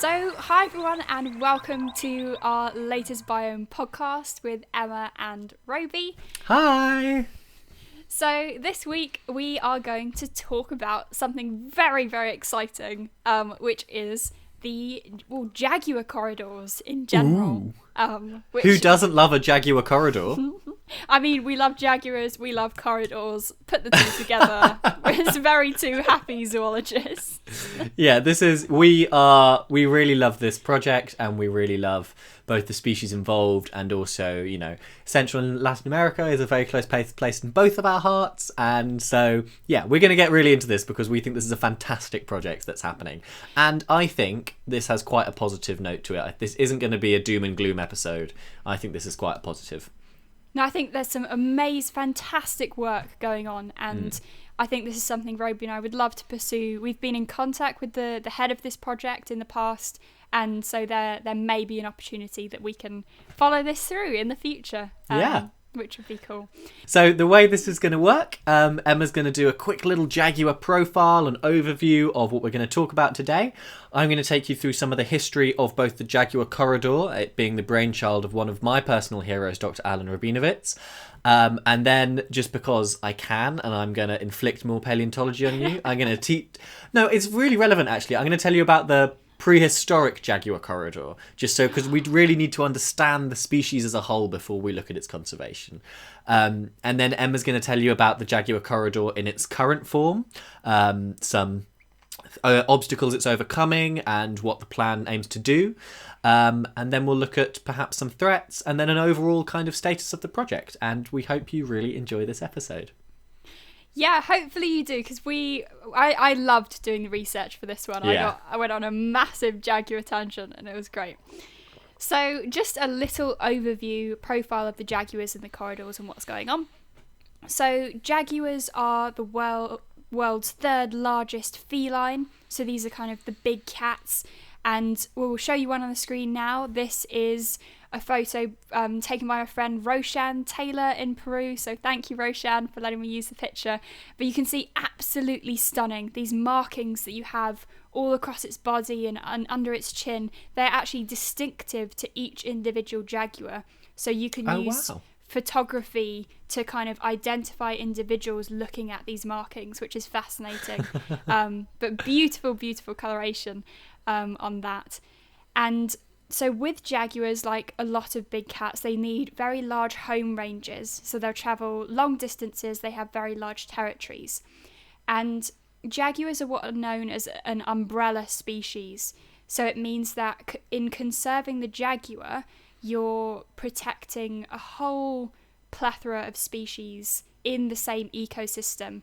Hi everyone, and welcome to our latest Biome podcast with Emma and Roby. Hi! So this week we are going to talk about something very, very exciting, which is the Jaguar corridors in general. Who doesn't love a Jaguar corridor? I mean, we love jaguars, we love corridors. Put the two together, we're very two happy zoologists. Yeah, we really love this project, and we really love both the species involved, and also, Central and Latin America is a very close place in both of our hearts. And so, yeah, we're going to get really into this because we think this is a fantastic project that's happening. And I think this has quite a positive note to it. This isn't going to be a doom and gloom episode. I think this is quite a positive. No, I think there's some fantastic work going on, and I think this is something Roby and I would love to pursue. We've been in contact with the head of this project in the past, and so there may be an opportunity that we can follow this through in the future. Which would be cool. So the way this is going to work, Emma's going to do a quick little Jaguar profile and overview of what we're going to talk about today. I'm going to take you through some of the history of both the Jaguar corridor, it being the brainchild of one of my personal heroes, Dr. Alan Rabinowitz. And then, just because I can, and I'm going to inflict more paleontology on you, I'm going to teach... No, it's really relevant, actually. I'm going to tell you about the prehistoric Jaguar corridor, just so, because we really need to understand the species as a whole before we look at its conservation. And then Emma's going to tell you about the Jaguar corridor in its current form, some obstacles it's overcoming, and what the plan aims to do. And then we'll look at perhaps some threats, and then an overall kind of status of the project. And we hope you really enjoy this episode. Yeah, hopefully you do, because I loved doing the research for this one. Yeah. I went on a massive Jaguar tangent, and it was great. So just a little overview profile of the jaguars in the corridors and what's going on. So jaguars are the world's third largest feline. So these are kind of the big cats, and we'll show you one on the screen now. This is a photo taken by my friend Roshan Taylor in Peru. So thank you, Roshan, for letting me use the picture. But you can see absolutely stunning. These markings that you have all across its body and under its chin, they're actually distinctive to each individual jaguar. So you can use photography to kind of identify individuals looking at these markings, which is fascinating. But beautiful, beautiful coloration on that. And so with jaguars, like a lot of big cats, they need very large home ranges. So they'll travel long distances, they have very large territories. And jaguars are what are known as an umbrella species. So it means that in conserving the jaguar, you're protecting a whole plethora of species in the same ecosystem.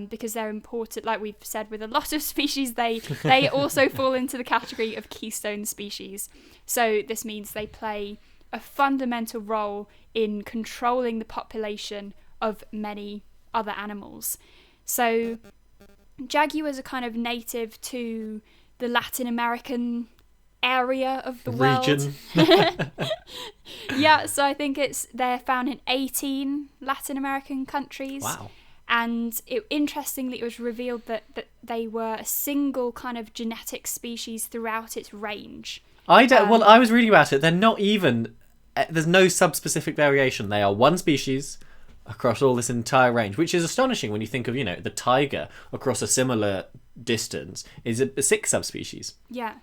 Because they're important, like we've said with a lot of species, they also fall into the category of keystone species. So this means they play a fundamental role in controlling the population of many other animals. So jaguars are kind of native to the Latin American area of the region. World. Yeah, so I think they're found in 18 Latin American countries. Wow. And interestingly, it was revealed that they were a single kind of genetic species throughout its range. I was reading about it. They're not even... There's no subspecific variation. They are one species across all this entire range, which is astonishing when you think of, the tiger across a similar distance is a 6 subspecies. Yeah.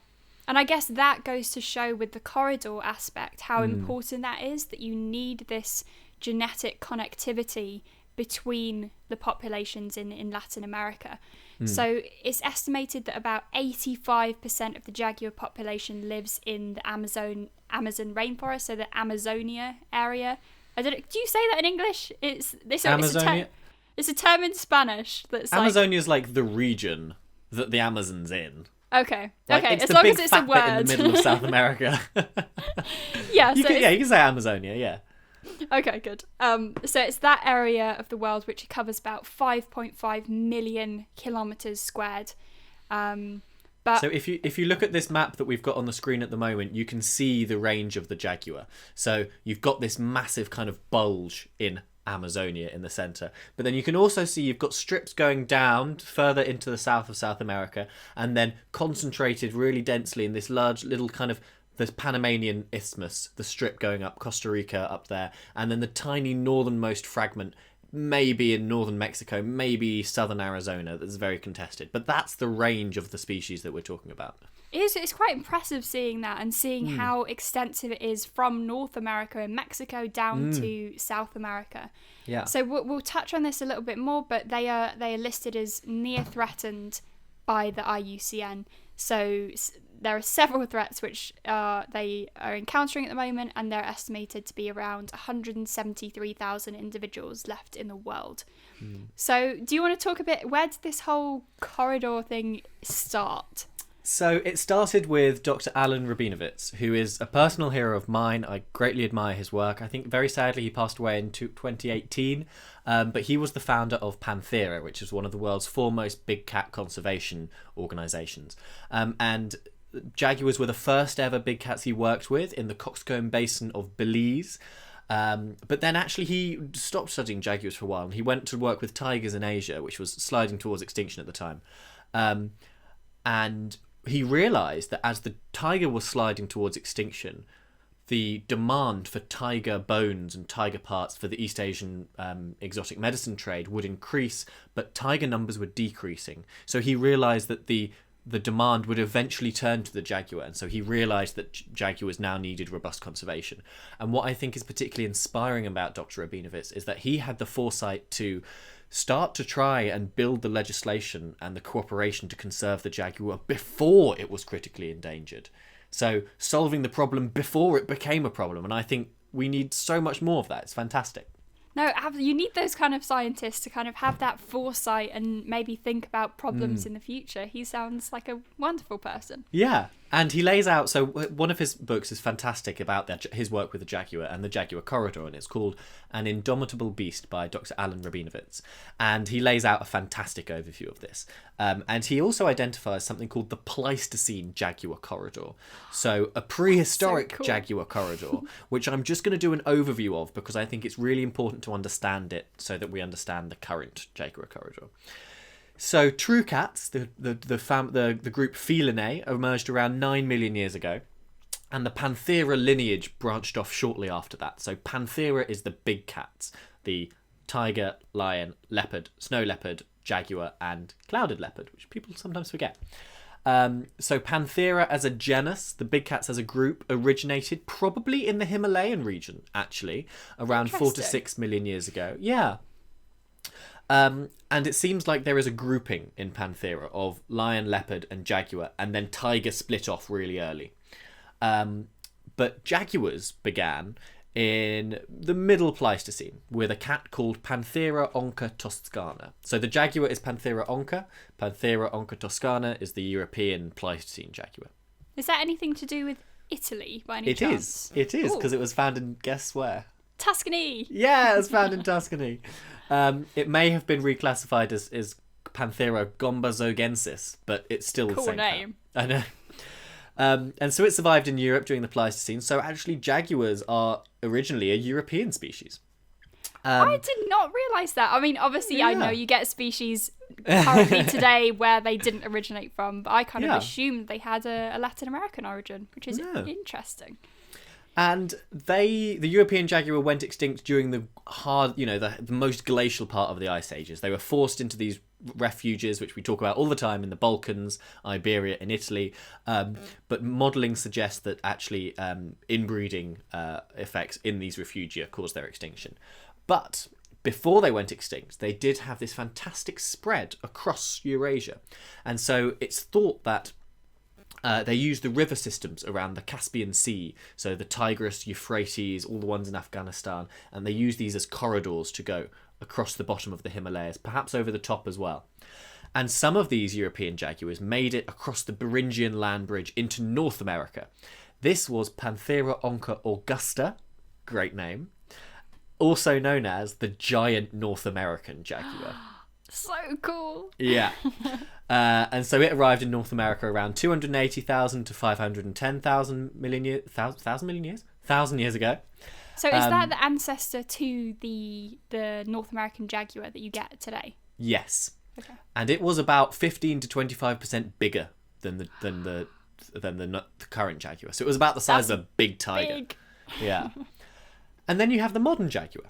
And I guess that goes to show with the corridor aspect how important that is, that you need this genetic connectivity between the populations in Latin America. So it's estimated that about 85% of the jaguar population lives in the Amazon rainforest, so the Amazonia area. Do you say that in English? Amazonia? It's a term in Spanish that's Amazonia is like the region that the Amazon's in. Okay. Like, okay. It's as the long big as it's a fat word. bit in the middle of South America. Yeah. You can say Amazonia. Yeah. Okay, good. So it's that area of the world which covers about 5.5 million kilometers squared. But so if you look at this map that we've got on the screen at the moment, you can see the range of the jaguar. So you've got this massive kind of bulge in Amazonia in the center. But then you can also see you've got strips going down further into the south of South America, and then concentrated really densely in this large little kind of the Panamanian Isthmus, the strip going up Costa Rica up there, and then the tiny northernmost fragment maybe in northern Mexico, maybe southern Arizona, that's very contested. But that's the range of the species that we're talking about. It's quite impressive seeing that and seeing how extensive it is from North America and Mexico down to South America. Yeah. So we'll touch on this a little bit more, but they are listed as near threatened by the IUCN. So there are several threats which they are encountering at the moment, and they're estimated to be around 173,000 individuals left in the world. So do you want to talk a bit, where did this whole corridor thing start? So it started with Dr. Alan Rabinowitz, who is a personal hero of mine. I greatly admire his work. I think very sadly he passed away in 2018, but he was the founder of Panthera, which is one of the world's foremost big cat conservation organisations. And jaguars were the first ever big cats he worked with in the Coxcomb Basin of Belize. But then actually he stopped studying jaguars for a while, and he went to work with tigers in Asia, which was sliding towards extinction at the time. And he realised that as the tiger was sliding towards extinction, the demand for tiger bones and tiger parts for the East Asian exotic medicine trade would increase, but tiger numbers were decreasing. So he realised that the demand would eventually turn to the jaguar, and so he realised that jaguars now needed robust conservation. And what I think is particularly inspiring about Dr. Rabinowitz is that he had the foresight to start to try and build the legislation and the cooperation to conserve the jaguar before it was critically endangered. So solving the problem before it became a problem, and I think we need so much more of that. It's fantastic. No, you need those kind of scientists to kind of have that foresight and maybe think about problems in the future. He sounds like a wonderful person. Yeah, and he lays out, so one of his books is fantastic about his work with the jaguar and the jaguar corridor, and it's called An Indomitable Beast by Dr. Alan Rabinowitz. And he lays out a fantastic overview of this. And he also identifies something called the Pleistocene jaguar corridor. So a prehistoric So cool. jaguar corridor, which I'm just going to do an overview of because I think it's really important to understand it so that we understand the current jaguar corridor. So true cats, the group Felinae, emerged around 9 million years ago, and the Panthera lineage branched off shortly after that. So Panthera is the big cats, the tiger, lion, leopard, snow leopard, jaguar, and clouded leopard, which people sometimes forget. So Panthera as a genus, the big cats as a group, originated probably in the Himalayan region, actually, around 4 to 6 million years ago. Yeah. And it seems like there is a grouping in Panthera of lion, leopard, and jaguar, and then tiger split off really early. But jaguars began in the middle Pleistocene with a cat called Panthera onca toscana. So the jaguar is Panthera onca. Panthera onca toscana is the European Pleistocene jaguar. Is that anything to do with Italy by any chance? It is, because it was found in, guess where? Tuscany! Yeah, it was found in Tuscany. It may have been reclassified as Panthera gombazogensis, but it's still the Cool same name. cat. I know. And so it survived in Europe during the Pleistocene. So actually, jaguars are originally a European species. I did not realise that. I mean, obviously, I Yeah. know you get species currently today where they didn't originate from, but I kind of assumed they had a Latin American origin, which is interesting. And the European jaguar went extinct during the the most glacial part of the ice ages. They were forced into these refuges, which we talk about all the time in the Balkans, Iberia, and Italy. But modelling suggests that actually inbreeding effects in these refugia caused their extinction. But before they went extinct, they did have this fantastic spread across Eurasia. And so it's thought that they used the river systems around the Caspian Sea, so the Tigris, Euphrates, all the ones in Afghanistan, and they used these as corridors to go across the bottom of the Himalayas, perhaps over the top as well. And some of these European jaguars made it across the Beringian land bridge into North America. This was Panthera onca augusta, great name, also known as the giant North American jaguar. So cool. Yeah. And so it arrived in North America around 280,000 to 510,000 thousand years ago. So is that the ancestor to the North American jaguar that you get today? Yes. Okay. And it was about 15 to 25% bigger than the current jaguar. So it was about the size of a big tiger. Big. Yeah. And then you have the modern jaguar,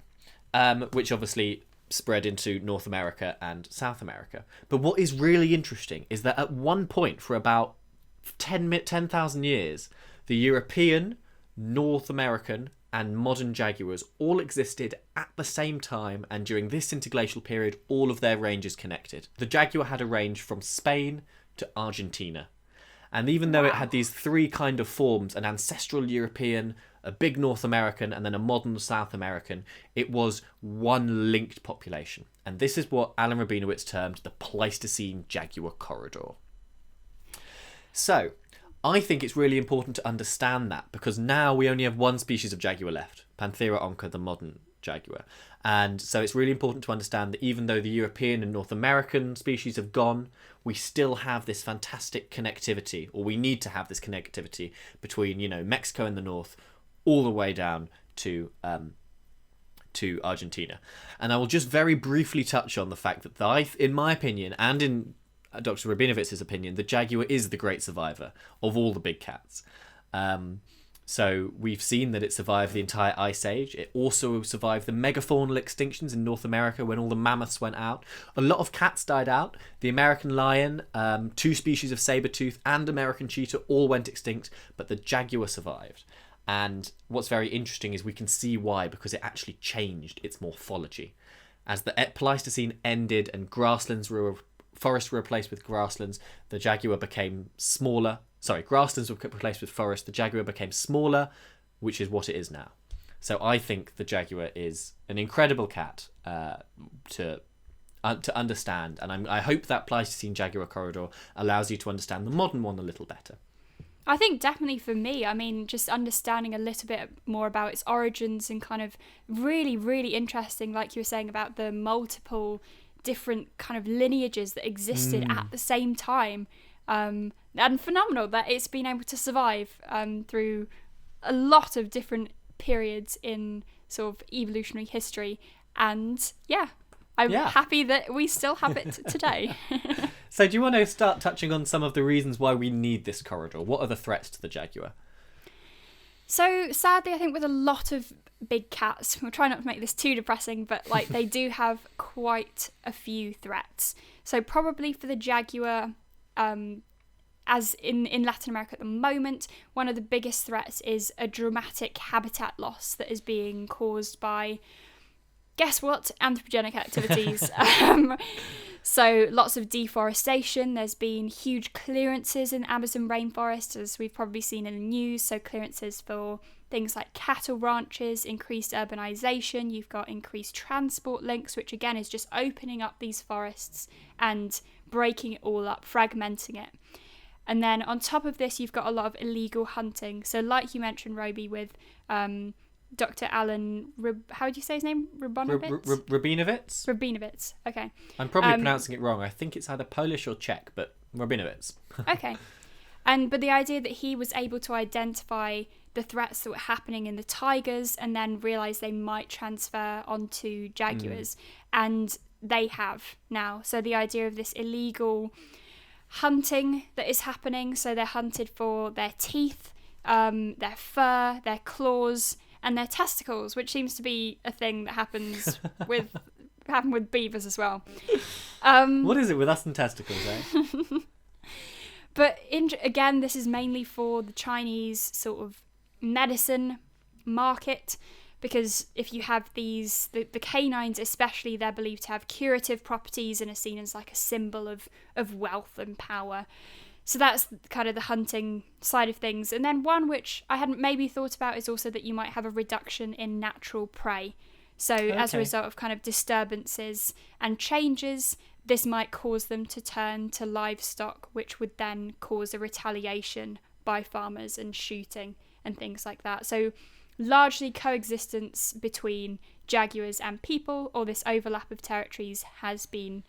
which obviously spread into North America and South America. But what is really interesting is that at one point for about 10,000 years, the European, North American, and modern jaguars all existed at the same time, and during this interglacial period, all of their ranges connected. The jaguar had a range from Spain to Argentina. And even though it had these three kind of forms, an ancestral European, a big North American, and then a modern South American, it was one linked population. And this is what Alan Rabinowitz termed the Pleistocene jaguar corridor. So, I think it's really important to understand that, because now we only have one species of jaguar left, Panthera onca, the modern jaguar. And so it's really important to understand that even though the European and North American species have gone, we still have this fantastic connectivity, or we need to have this connectivity between, Mexico in the north all the way down to Argentina. And I will just very briefly touch on the fact that, in my opinion, and in Dr. Rabinowitz's opinion, the jaguar is the great survivor of all the big cats. So we've seen that it survived the entire Ice Age. It also survived the megafaunal extinctions in North America when all the mammoths went out. A lot of cats died out. The American lion, 2 species of saber-tooth, and American cheetah all went extinct, but the jaguar survived. And what's very interesting is we can see why, because it actually changed its morphology. As the Pleistocene ended and forests were replaced with grasslands, the jaguar became smaller. Grasslands were replaced with forest. The jaguar became smaller, which is what it is now. So I think the jaguar is an incredible cat to understand, and I hope that Pleistocene jaguar corridor allows you to understand the modern one a little better. I think definitely for me, just understanding a little bit more about its origins and kind of really, really interesting, like you were saying, about the multiple different kind of lineages that existed at the same time. And phenomenal that it's been able to survive through a lot of different periods in sort of evolutionary history. And I'm happy that we still have it today. So do you want to start touching on some of the reasons why we need this corridor? What are the threats to the jaguar? So sadly, I think with a lot of big cats, we'll try not to make this too depressing, but they do have quite a few threats. So probably for the jaguar, as in Latin America at the moment, one of the biggest threats is a dramatic habitat loss that is being caused by, guess what, anthropogenic activities. So lots of deforestation. There's been huge clearances in Amazon rainforest, as we've probably seen in the news. So clearances for things like cattle ranches, increased urbanization. You've got increased transport links, which again is just opening up these forests and breaking it all up, fragmenting it. And then on top of this, you've got a lot of illegal hunting. So like you mentioned, Roby, with Dr. Alan, how would you say his name? Rabinowitz? Rabinowitz, okay. I'm probably pronouncing it wrong. I think it's either Polish or Czech, but Rabinowitz. Okay. But the idea that he was able to identify the threats that were happening in the tigers and then realise they might transfer onto jaguars. And they have now. So the idea of this illegal hunting that is happening, so they're hunted for their teeth, their fur, their claws, and their testicles, which seems to be a thing that happens with beavers as well. What is it with us and testicles, eh? But again, this is mainly for the Chinese sort of medicine market, because if you have these, the canines especially, they're believed to have curative properties and are seen as like a symbol of wealth and power. So that's kind of the hunting side of things. And then one which I hadn't maybe thought about is also that you might have a reduction in natural prey. So as a result of kind of disturbances and changes, this might cause them to turn to livestock, which would then cause a retaliation by farmers and shooting and things like that. So largely coexistence between jaguars and people, or this overlap of territories, has been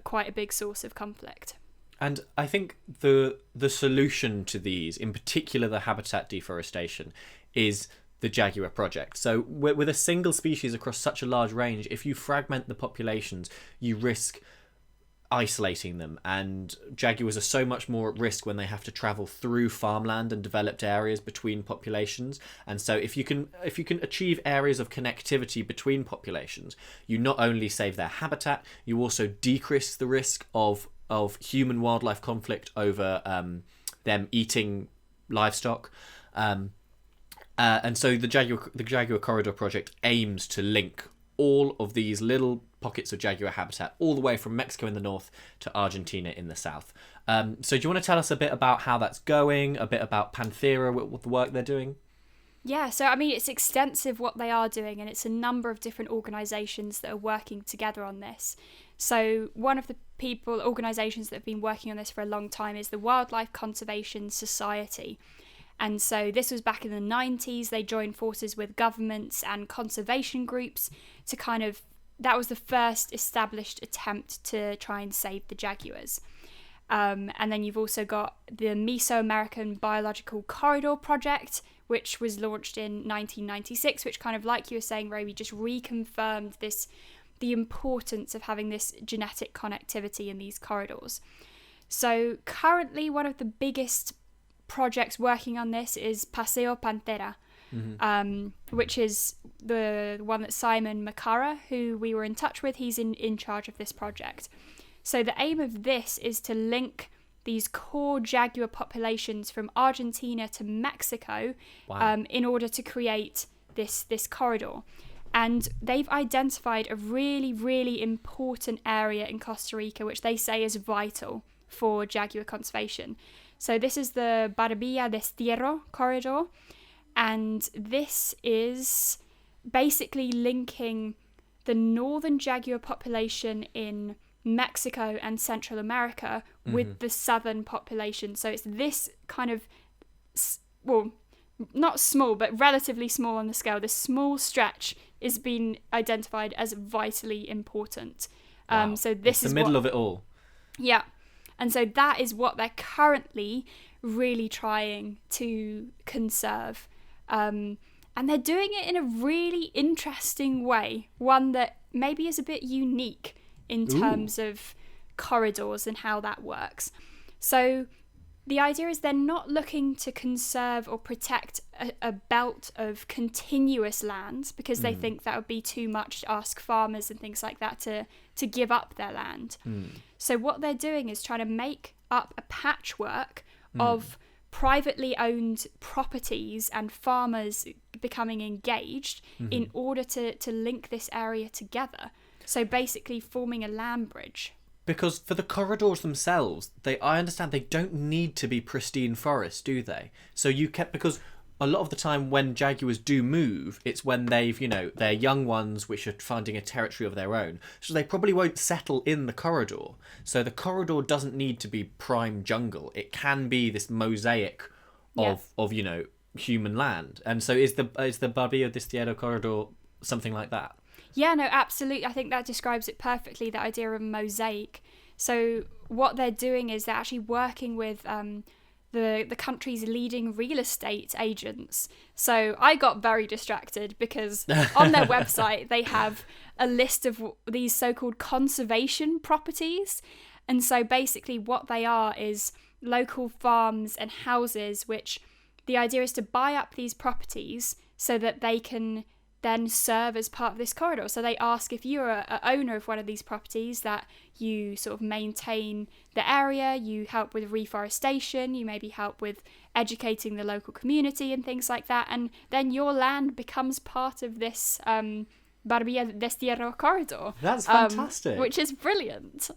quite a big source of conflict. And I think the solution to these, in particular the habitat deforestation, is the jaguar project. So with a single species across such a large range, if you fragment the populations, you risk isolating them, and jaguars are so much more at risk when they have to travel through farmland and developed areas between populations. And so if you can achieve areas of connectivity between populations, you not only save their habitat, you also decrease the risk of human wildlife conflict over them eating livestock. And so the Jaguar Corridor project aims to link all of these little pockets of jaguar habitat all the way from Mexico in the north to Argentina in the south. So do you want to tell us a bit about how that's going, a bit about Panthera, what the work they're doing? Yeah, so I mean, it's extensive what they are doing, and it's a number of different organisations that are working together on this. So one of the organisations that have been working on this for a long time is the Wildlife Conservation Society. And so this was back in the 90s. They joined forces with governments and conservation groups to that was the first established attempt to try and save the jaguars. And then you've also got the Mesoamerican Biological Corridor Project, which was launched in 1996, which like you were saying, Ray, just reconfirmed the importance of having this genetic connectivity in these corridors. So currently one of the biggest projects working on this is Paseo Panthera, which is the one that Simon Macara, who we were in touch with, he's in charge of this project. So the aim of this is to link these core jaguar populations from Argentina to Mexico. Wow. In order to create this corridor. And they've identified a really, really important area in Costa Rica, which they say is vital for jaguar conservation. So this is the Barbilla de Estierro corridor, and this is basically linking the northern jaguar population in Mexico and Central America with the southern population. So it's this not small, but relatively small on the scale. This small stretch is being identified as vitally important. Wow. So this is the middle of it all. Yeah. And so that is what they're currently really trying to conserve. And they're doing it in a really interesting way, one that maybe is a bit unique in terms of corridors and how that works. So the idea is they're not looking to conserve or protect a belt of continuous lands, because they think that would be too much to ask farmers and things like that to give up their land. So what they're doing is trying to make up a patchwork of privately owned properties and farmers becoming engaged in order to link this area together. So basically forming a land bridge. Because for the corridors themselves, I understand they don't need to be pristine forests, do they? So because a lot of the time when jaguars do move, it's when they've, they're young ones which are finding a territory of their own. So they probably won't settle in the corridor. So the corridor doesn't need to be prime jungle. It can be this mosaic of human land. And so is the Barbilla de Estierro corridor something like that? Yeah, no, absolutely. I think that describes it perfectly, the idea of mosaic. So what they're doing is they're actually working with the country's leading real estate agents. So I got very distracted because on their website they have a list of these so-called conservation properties. And so basically what they are is local farms and houses, which the idea is to buy up these properties so that they can then serve as part of this corridor. So they ask if you're an owner of one of these properties that you sort of maintain the area, you help with reforestation, you maybe help with educating the local community and things like that, and then your land becomes part of this Barbilla de Estierro corridor. That's fantastic. Which is brilliant.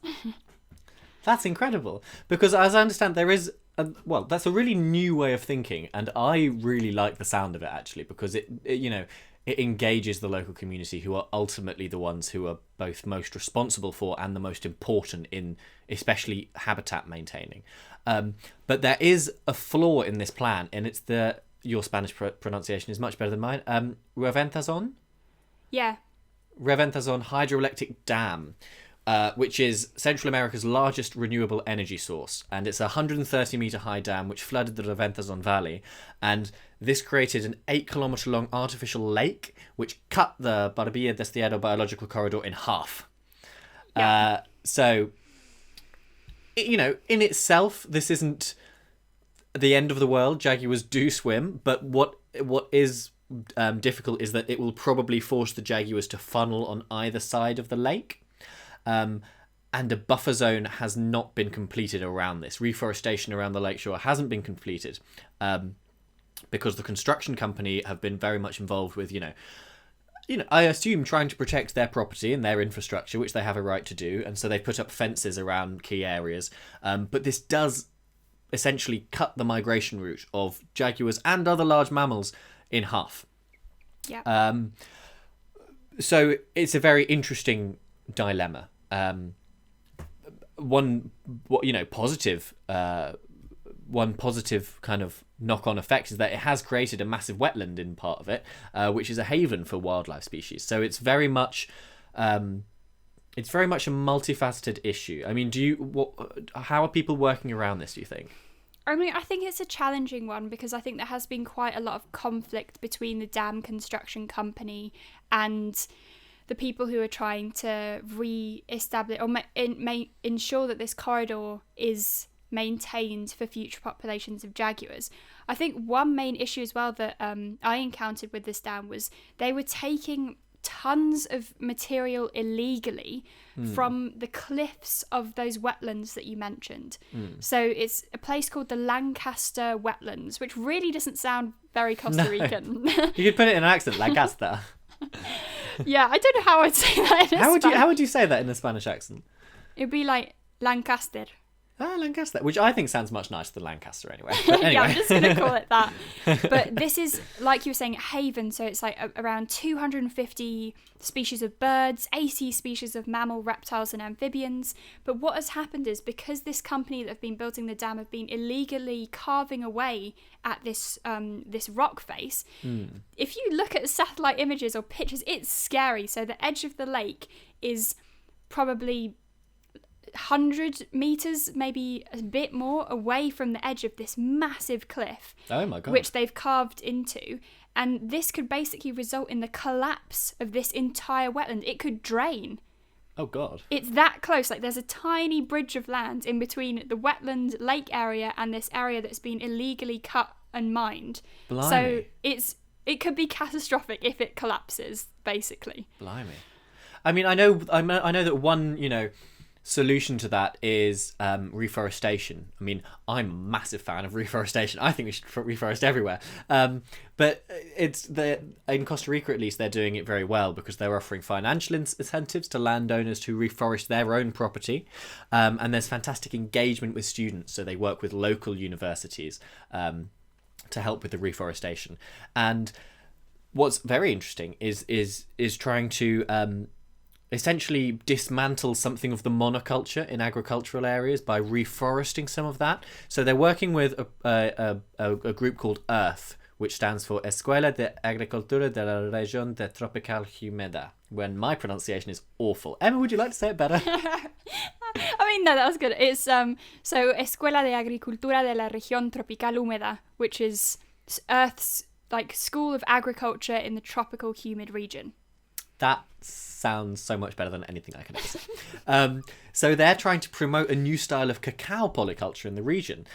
That's incredible. Because as I understand, there is that's a really new way of thinking, and I really like the sound of it actually, because it engages the local community, who are ultimately the ones who are both most responsible for and the most important in especially habitat maintaining. But there is a flaw in this plan, and it's your Spanish pronunciation is much better than mine. Reventazón? Yeah. Reventazón hydroelectric dam, which is Central America's largest renewable energy source. And it's a 130 metre high dam which flooded the Reventazón Valley. And this created an 8-kilometer long artificial lake, which cut the Barbier Desterrado biological corridor in half. Yeah. So, in itself, this isn't the end of the world. Jaguars do swim, but what is difficult is that it will probably force the jaguars to funnel on either side of the lake. And a buffer zone has not been completed around this. Reforestation around the lakeshore hasn't been completed because the construction company have been very much involved with, I assume trying to protect their property and their infrastructure, which they have a right to do. And so they put up fences around key areas. But this does essentially cut the migration route of jaguars and other large mammals in half. Yeah. So it's a very interesting dilemma. One positive kind of knock-on effect is that it has created a massive wetland in part of it, which is a haven for wildlife species. So it's very much a multifaceted issue. I mean, how are people working around this, do you think? I mean, I think it's a challenging one because I think there has been quite a lot of conflict between the dam construction company and the people who are trying to re-establish or ensure that this corridor is maintained for future populations of jaguars. I think one main issue as well that I encountered with this dam was they were taking tons of material illegally from the cliffs of those wetlands that you mentioned. So it's a place called the Lancaster Wetlands, which really doesn't sound very Costa Rican. You could put it in an accent, Lancaster. Yeah, I don't know how I'd say that in How would you say that in a Spanish accent? It'd be like Lancaster. Lancaster, which I think sounds much nicer than Lancaster anyway. But anyway. Yeah, I'm just going to call it that. But this is, like you were saying, a haven, so it's like around 250 species of birds, 80 species of mammal, reptiles and amphibians. But what has happened is because this company that have been building the dam have been illegally carving away at this this rock face, if you look at satellite images or pictures, it's scary. So the edge of the lake is probably 100 meters, maybe a bit more, away from the edge of this massive cliff. Oh my god! Which they've carved into, and this could basically result in the collapse of this entire wetland. It could drain. Oh god! It's that close. Like there's a tiny bridge of land in between the wetland lake area and this area that's been illegally cut and mined. Blimey. So it could be catastrophic if it collapses, basically. Blimey. I mean, I know that one, solution to that is reforestation. I mean, I'm a massive fan of reforestation. I think we should reforest everywhere. But in Costa Rica, at least, they're doing it very well because they're offering financial incentives to landowners to reforest their own property. And there's fantastic engagement with students. So they work with local universities to help with the reforestation. And what's very interesting is trying to essentially dismantle something of the monoculture in agricultural areas by reforesting some of that. So they're working with a group called EARTH, which stands for Escuela de Agricultura de la Región de Tropical Húmeda, when my pronunciation is awful. Emma, would you like to say it better? I mean, no, that was good. It's so Escuela de Agricultura de la Región Tropical Húmeda, which is EARTH's School of Agriculture in the tropical humid region. That sounds so much better than anything I can ever say. So they're trying to promote a new style of cacao polyculture in the region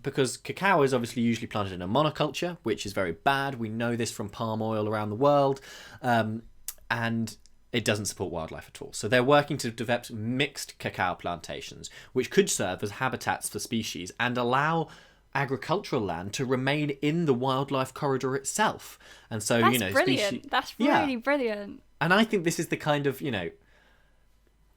because cacao is obviously usually planted in a monoculture, which is very bad. We know this from palm oil around the world, and it doesn't support wildlife at all. So they're working to develop mixed cacao plantations, which could serve as habitats for species and allow agricultural land to remain in the wildlife corridor itself. And so, that's brilliant. That's really brilliant. And I think this is the kind of,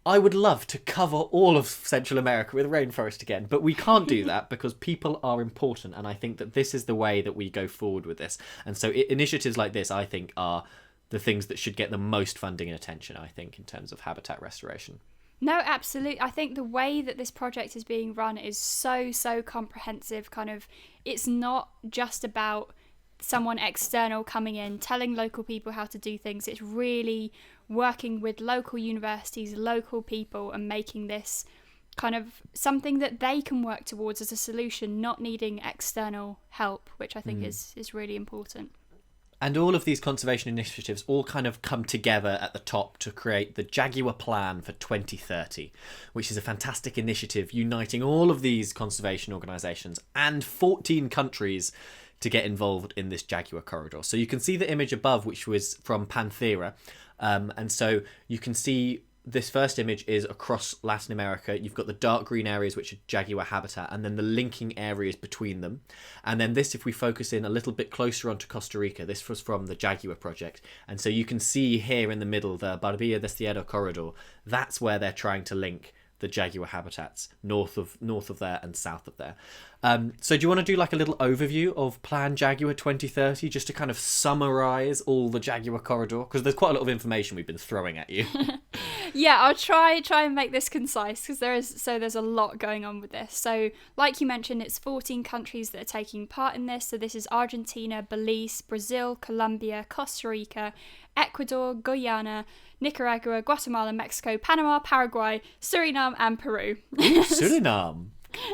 I would love to cover all of Central America with rainforest again, but we can't do that because people are important. And I think that this is the way that we go forward with this. And so initiatives like this, I think, are the things that should get the most funding and attention, I think, in terms of habitat restoration. No, absolutely. I think the way that this project is being run is so comprehensive. It's not just about someone external coming in, telling local people how to do things. It's really working with local universities, local people, and making this kind of something that they can work towards as a solution, not needing external help, which I think is really important. And all of these conservation initiatives all kind of come together at the top to create the Jaguar Plan for 2030, which is a fantastic initiative uniting all of these conservation organisations and 14 countries to get involved in this Jaguar corridor. So you can see the image above, which was from Panthera. And so you can see this first image is across Latin America. You've got the dark green areas, which are jaguar habitat, and then the linking areas between them. And then this, if we focus in a little bit closer onto Costa Rica, this was from the Jaguar project. And so you can see here in the middle, the Barbilla de Sierra corridor. That's where they're trying to link the jaguar habitats north of there and south of there. So do you want to do like a little overview of Plan Jaguar 2030, just to kind of summarize all the jaguar corridor? Because there's quite a lot of information we've been throwing at you. Yeah, I'll try and make this concise, because there's a lot going on with this. So like you mentioned, it's 14 countries that are taking part in this. So this is Argentina, Belize, Brazil, Colombia, Costa Rica, Ecuador, Guyana, Nicaragua, Guatemala, Mexico, Panama, Paraguay, Suriname and Peru. Suriname.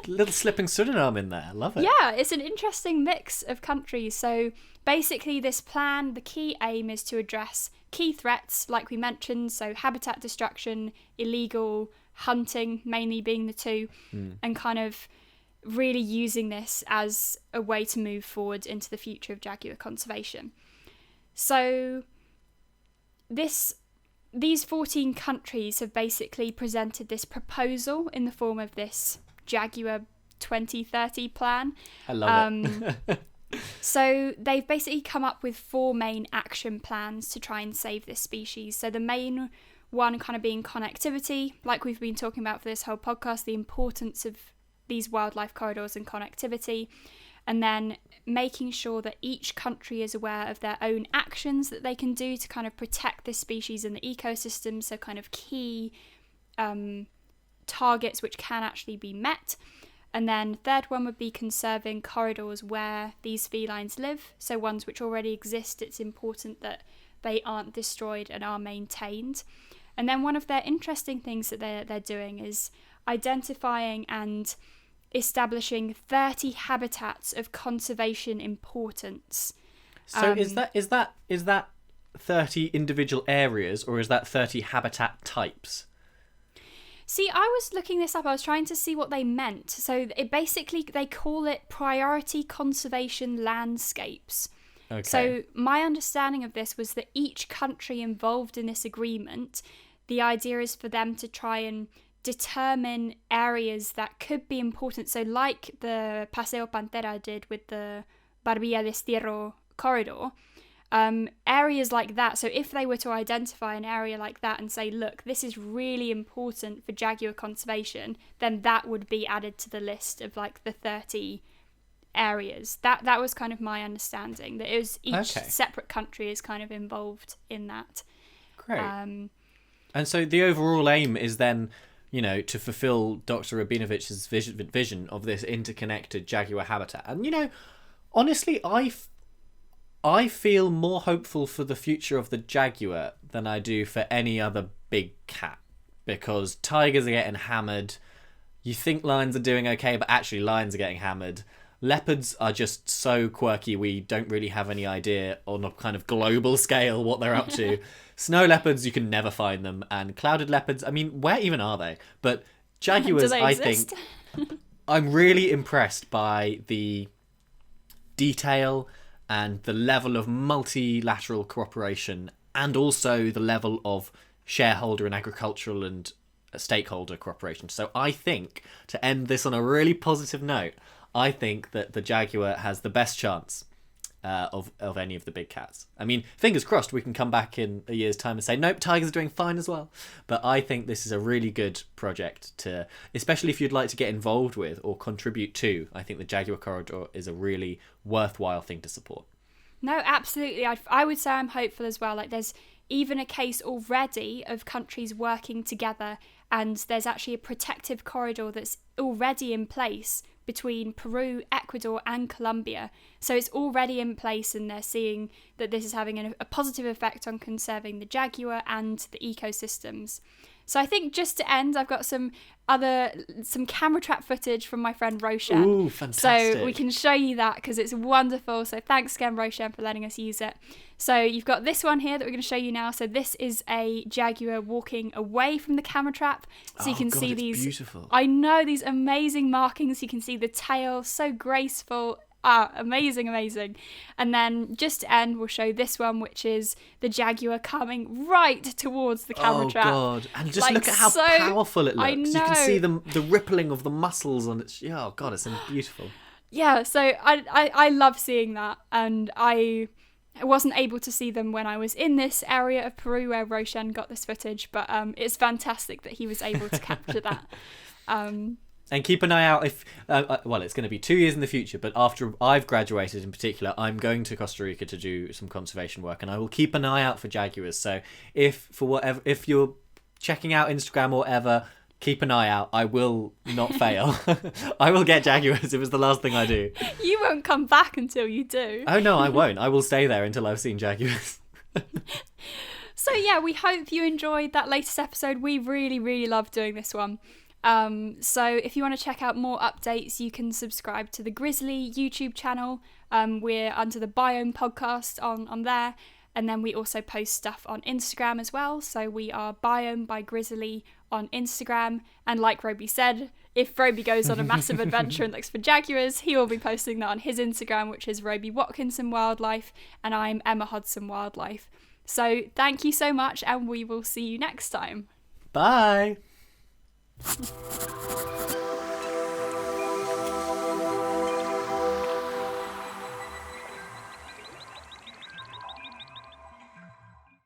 Little slipping Suriname in there. Love it. Yeah, it's an interesting mix of countries. So basically this plan, the key aim is to address key threats, like we mentioned, so habitat destruction, illegal hunting mainly being the two, and kind of really using this as a way to move forward into the future of jaguar conservation. So these 14 countries have basically presented this proposal in the form of this Jaguar 2030 plan. I love it. So they've basically come up with 4 main action plans to try and save this species. So the main one kind of being connectivity, like we've been talking about for this whole podcast, the importance of these wildlife corridors and connectivity. And then making sure that each country is aware of their own actions that they can do to kind of protect this species and the ecosystem. So kind of key targets which can actually be met. And then third one would be conserving corridors where these felines live. So ones which already exist, it's important that they aren't destroyed and are maintained. And then one of their interesting things that they're doing is identifying and establishing 30 habitats of conservation importance. So is that 30 individual areas, or is that 30 habitat types? See, I was looking this up. I was trying to see what they meant. So it basically, they call it priority conservation landscapes. Okay. So my understanding of this was that each country involved in this agreement, the idea is for them to try and determine areas that could be important. So like the Paseo Panthera did with the Barbilla de Sierra corridor, areas like that. So if they were to identify an area like that and say, look, this is really important for jaguar conservation, then that would be added to the list of like the 30 areas. That was kind of my understanding, that it was each separate country is kind of involved in that. Great. And so the overall aim is then, you know, to fulfill Dr. Rabinovich's vision of this interconnected jaguar habitat. And, you know, honestly, I feel more hopeful for the future of the jaguar than I do for any other big cat, because tigers are getting hammered. You think lions are doing okay, but actually lions are getting hammered. Leopards are just so quirky, we don't really have any idea on a kind of global scale what they're up to. Snow leopards, you can never find them. And clouded leopards, I mean, where even are they? But jaguars, I think, I'm really impressed by the detail and the level of multilateral cooperation, and also the level of shareholder and agricultural and stakeholder cooperation. So I think, to end this on a really positive note, I think that the jaguar has the best chance of any of the big cats. I mean, fingers crossed we can come back in a year's time and say, nope, tigers are doing fine as well. But I think this is a really good project to, especially if you'd like to get involved with or contribute to, I think the Jaguar Corridor is a really worthwhile thing to support. No, absolutely. I would say I'm hopeful as well. Like, there's even a case already of countries working together, and there's actually a protective corridor that's already in place between Peru, Ecuador and Colombia. So it's already in place, and they're seeing that this is having a positive effect on conserving the jaguar and the ecosystems. So I think just to end, I've got some camera trap footage from my friend Roshan. Ooh, fantastic. So we can show you that because it's wonderful. So thanks again, Roshan, for letting us use it. So you've got this one here that we're going to show you now. So this is a jaguar walking away from the camera trap. So you can see these. Beautiful. I know, these amazing markings. You can see the tail, so graceful. Amazing. And then just to end, we'll show this one, which is the jaguar coming right towards the camera trap. Oh god! And just look at how powerful it looks. I know. You can see the rippling of the muscles on its. Oh god, it's beautiful. Yeah, so I love seeing that, and I wasn't able to see them when I was in this area of Peru where Roshan got this footage, but it's fantastic that he was able to capture that. And keep an eye out if, well, it's going to be 2 years in the future, but after I've graduated in particular, I'm going to Costa Rica to do some conservation work, and I will keep an eye out for jaguars. So if you're checking out Instagram or whatever, keep an eye out. I will not fail. I will get jaguars. It was the last thing I do. You won't come back until you do. Oh no, I won't. I will stay there until I've seen jaguars. So yeah, we hope you enjoyed that latest episode. We really loved doing this one. So if you want to check out more updates, you can subscribe to the Grizzly YouTube channel. We're under the Biome podcast on there, and then we also post stuff on Instagram as well. So we are Biome by Grizzly on Instagram, and like Roby said, if Roby goes on a massive adventure and looks for jaguars, he will be posting that on his Instagram, which is Roby Watkinson Wildlife, and I'm Emma Hodson Wildlife. So thank you so much, and we will see you next time. Bye.